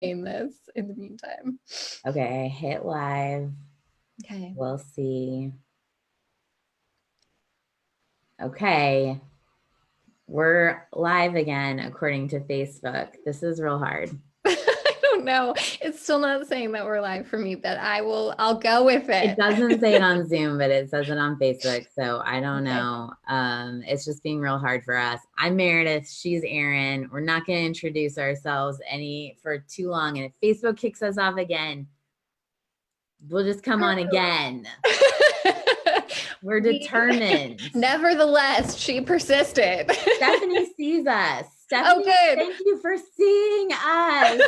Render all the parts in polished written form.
this in the meantime. Okay, hit live. Okay. We'll see. Okay. We're live again, according to Facebook. This is real hard. I don't know. It's still not saying that we're live for me, but I'll go with It it. doesn't say it on Zoom, but it says it on Facebook. So I don't Okay. know. It's just being real hard for us. I'm Meredith. She's Erin. We're not going to introduce ourselves any for too long. And if Facebook kicks us off again, we'll just come on again. We're determined. Nevertheless, she persisted. Stephanie sees us. Oh, Stephanie, good. thank you for seeing us.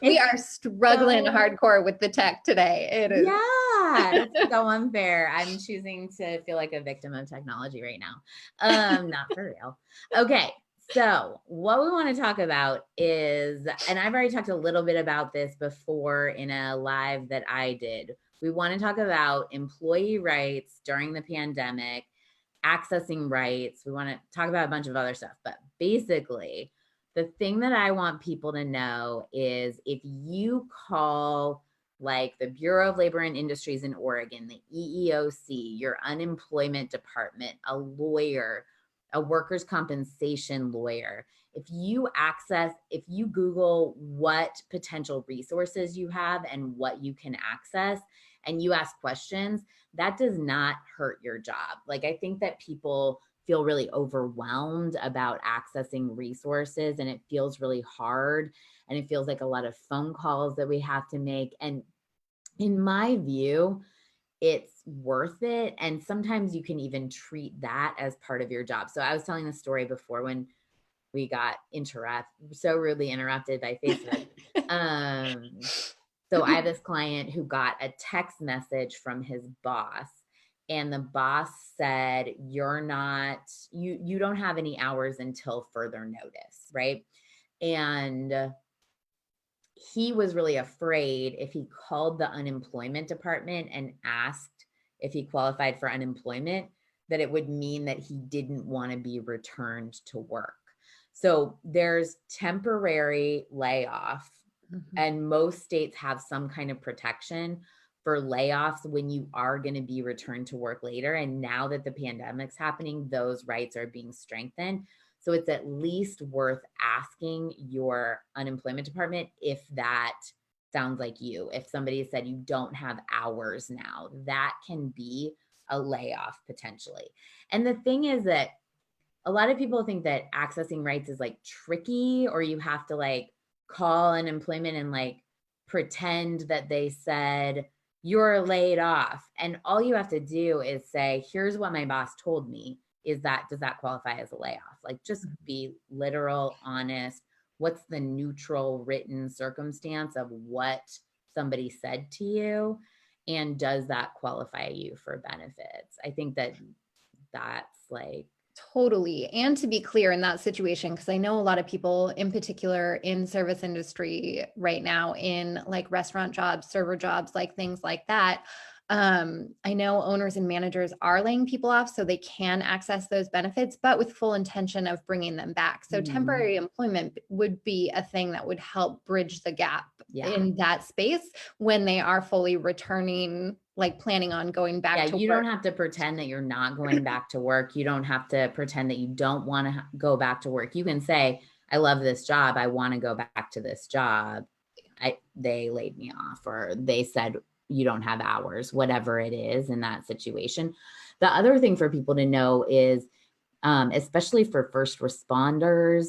We It's are struggling so hardcore with the tech today. It is. Yeah, it's so unfair. I'm choosing to feel like a victim of technology right now. Not for real. Okay, so what we want to talk about is, and I've already talked a little bit about this before in a live that I did. We want to talk about employee rights during the pandemic, accessing rights. We want to talk about a bunch of other stuff, but basically, the thing that I want people to know is if you call like the Bureau of Labor and Industries in Oregon, the EEOC, your unemployment department, a lawyer, a workers' compensation lawyer, if you Google what potential resources you have and what you can access, and you ask questions, that does not hurt your job. Like, I think that people feel really overwhelmed about accessing resources, and it feels really hard, and it feels like a lot of phone calls that we have to make. And in my view, it's worth it. And sometimes you can even treat that as part of your job. So I was telling the story before when we got so rudely interrupted by Facebook. So I have this client who got a text message from his boss, and the boss said, you don't have any hours until further notice, right? And he was really afraid if he called the unemployment department and asked if he qualified for unemployment, that it would mean that he didn't want to be returned to work. So there's temporary layoff, and most states have some kind of protection for layoffs when you are going to be returned to work later. And now that the pandemic's happening, those rights are being strengthened. So it's at least worth asking your unemployment department if that sounds like you. If somebody said you don't have hours now, that can be a layoff potentially. And the thing is that a lot of people think that accessing rights is like tricky, or you have to like call unemployment and like pretend that they said you're laid off. And all you have to do is say, here's what my boss told me. Does that qualify as a layoff? Like, just be literal, honest. What's the neutral written circumstance of what somebody said to you? And does that qualify you for benefits? I think that that's like, Totally. And to be clear in that situation, because I know a lot of people, in particular in service industry right now, in like restaurant jobs, server jobs, like things like that. I know owners and managers are laying people off so they can access those benefits, but with full intention of bringing them back. So temporary employment would be a thing that would help bridge the gap in that space when they are fully returning, like planning on going back to you work. don't have to pretend that you're not going back to work. You don't have to pretend that you don't want to go back to work. You can say, I love this job. I want to go back to this job. They laid me off, or they said you don't have hours, whatever it is in that situation. The other thing for people to know is, especially for first responders,